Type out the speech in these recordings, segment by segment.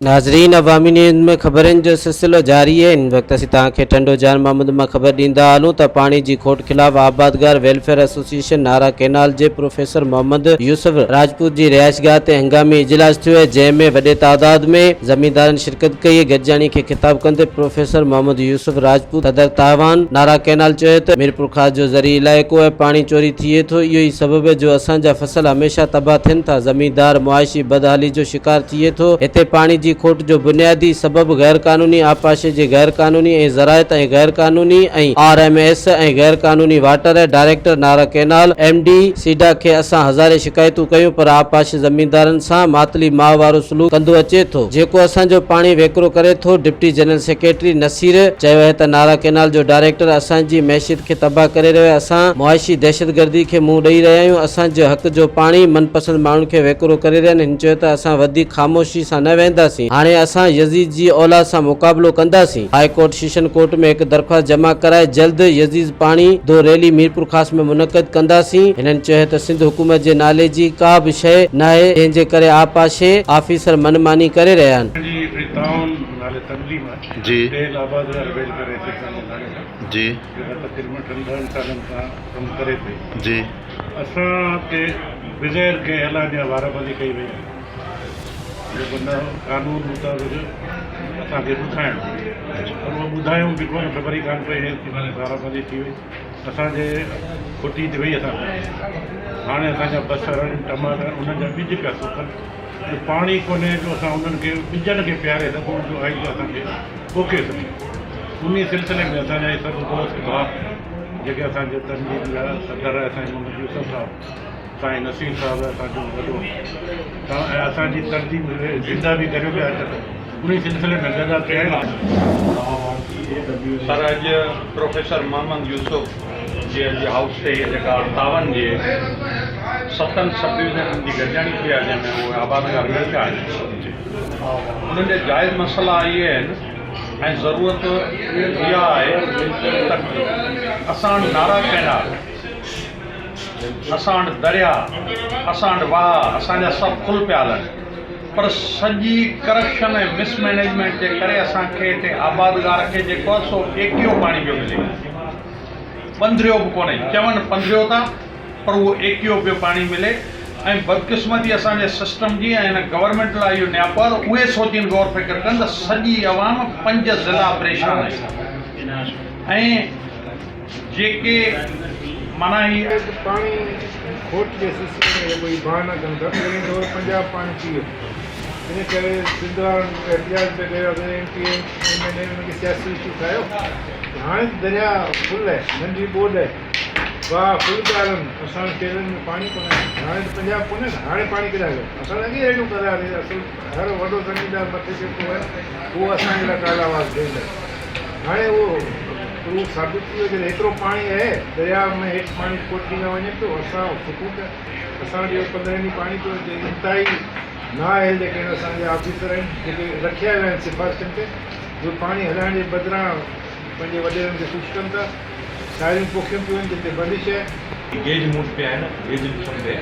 नाज़रीन, अवामी न्यूज़ में ख़बरनि जो सिलसिलो जारी है। इन वक्त असीं तव्हांखे टंडो जान महमूद मां ख़बर ॾींदा हलूं त पाणी जी खोट ख़िलाफ़ आबादगार वेलफेयर एसोसिएशन नारा कैनाल जे प्रोफेसर मोहम्मद यूसुफ राजपूत जी रिहाइशगाह ते हंगामी इजलास थियो है, जंहिंमें वॾे तादाद में ज़मींदारनि शिरकत कई। गॾिजाणी खे ख़िताब कंदे प्रोफेसर मोहम्मद यूसुफ राजपूत सदर तावान नारा कैनाल चयो त मीरपुर ख़ास जो ज़री इलाइक़ो है, पाणी चोरी थिए थो। इहो ई सबब है जो असांजा फसल हमेशा तबाह थियनि था। ज़मींदार मुआशी बदहाली जो शिकार थिए थो। हिते पाणी जी खोट जो बुनियादी सबब गैर कानूनी आपाशे जे गैर कानूनी ज़रायत गैर कानूनी RMS गैर कानूनी वाटर डायरेक्टर नारा कैनाल MD सीडा के असां हज़ारे शिकायतूं कयूं, पर आपाशे ज़मींदारनि सां मातली माह वारो सलूक कंदो अचे थो, जेको असांजो पाणी वेकिरो करे थो। डिप्टी जनरल सेक्रेटरी नसीर चयो है त नारा कैनाल जो डायरेक्टर असांजी मैशियत खे तबाह करे रहियो आहे। असां मुआशी दहशतगर्दी खे मुंहुं ॾेई रहिया आहियूं। असांजे हक़ जो पाणी मनपसंद माण्हुनि खे वेकिरो करे रहिया आहिनि। हिन चयो त असां वधीक ख़ामोशी सां न वेंदासीं। हाणे असां यज़ीद जी औलाद सां मुक़ाबिलो कंदासीं। हाई कोर्ट सेशन कोर्ट में एक दरख़्वास्त जमा कराए जल्द यज़ीद पाणी दो रैली मीरपुर ख़ास में मुनक़द कंदासीं। हिननि चयो त सिंध हुकूमत जे नाले जी का बि शइ न आहे, जंहिंजे करे आपाशे ऑफिसर मनमानी करे रहिया आहिनि। जी जी जी असांखे बग़ैर कंहिं ऐलान या वाराबादी कई वई आहे, जेको न कानून मुताबिक़ असांखे ॿुधाइणु, पर उहो ॿुधायूं बि कोन, ख़बर ई कान पई वाराबादी थी वई। असांजे खुटी थी वई असां हाणे असांजा बसर टमाटर उन्हनि जा ॿिज पिया सुकनि, पाणी कोन्हे जो असां उन्हनि खे ॿिजनि खे पियारे सघूं जो आई असांखे पोखे सघूं। उन सिलसिले में असांजा इहे सभु दोस्त भाउ जेके असांजे तनज़ीम जा सदर असांजे मोहम्मद यूसुफ साहिबु, साईं नसीर साहिबु असांजो वॾो ऐं असांजी तनज़ीम ज़िंदा बि करे पिया अचनि, उन सिलसिले में गॾा पिया आहिनि। सर अॼु प्रोफेसर मोहम्मद यूसुफ जी अॼु हाउस ते जेका तावन जे 7 सब डिवीज़न जी गॾिजाणी थी आहे, जंहिंमें उहे आबादगार वेठा आहिनि। उन्हनि जा जाइज़ मसइला इहे आहिनि ऐं ज़रूरत इहा आहे त असां वटि नारा कैनाल, असां वटि दरिया, असां वटि वाह, असांजा सभु फुल पिया हलनि, पर सॼी करप्शन ऐं मिसमैनेजमेंट जे करे असांखे हिते आबादगार खे जेको आहे सो एकियो पाणी पियो मिले, पंद्रियो बि कोन्हे। चवनि पंद्रियो था, पर उहो एकियो पियो पाणी मिले। ऐं बदकिस्मती असांजे सिस्टम जी ऐं हिन गवर्नमेंट लाइ इहो न्यापो आहे त उहे सोचीनि गौर फ़िक्र कनि त सॼी अवाम 5 ज़िला परेशान आहे ऐं जेके माना ही पाणी खोट जे सिलसिले में कोई बहाना कनि था, तॾहिं पंजाब पाणी थी वियो, इन करे सिंध वारनि एहतियात पे कयो, MLA उनखे सियासी इशू ठाहियो। हाणे दरिया फुल आहे, नंढी ॿोॾ आहे, वाह फुल पिया हलनि, असां केरनि में पाणी कोन्हे। हाणे त पंजाब कोन्हे न, हाणे पाणी किथां आयो? असां अॻे हेॾो कंदा हुआसीं। असुलु हर वॾो ज़मीनदार मथे जेको आहे उहो असांजे लाइ काला आवाज़ ॾींदा। हाणे उहो प्रूफ साबित थी वियो कि एतिरो पाणी आहे दरिया में, हेठि पाणी कोटी न वञे पियो। असां सुकून असां वटि 15 ॾींहं पाणी पियो अचे। इंतिहाई ना आहे जेके असांजा ऑफिसर आहिनि जेके रखिया विया आहिनि सिफ़ारिशुनि ते, जो पाणी हलाइण जे बदिरां पंहिंजे वॾेरनि खे ख़ुशि कनि था। सारियूं पोखियूं पियूं आहिनि जिते बंदिश आहे। गेज मूट पे आहिनि, गेज ॾिसण ते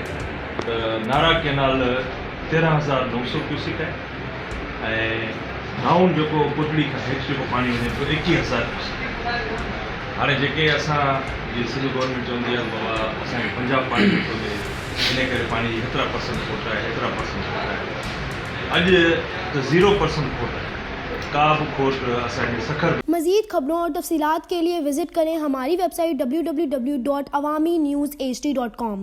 त नारा कैनाल 13,900 क्यूसिक आहे ऐं नाउन जेको पुतली खां हेठि जेको पाणी वञे पियो 21,000 क्यूसिक। हाणे जेके असां जी सिंध गवर्नमेंट चवंदी आहे बाबा असांखे पंजाब पाणी नथो मिले, इन करे पाणी जी हेतिरा % खोट आहे, हेतिरा % खोट आहे। अॼु त 0% खोट आहे, का बि खोट असांजे सखर। मज़ीद खबरों और तफसीलात के लिए विजिट करें हमारी वेबसाइट www.awamiNewsHD.com।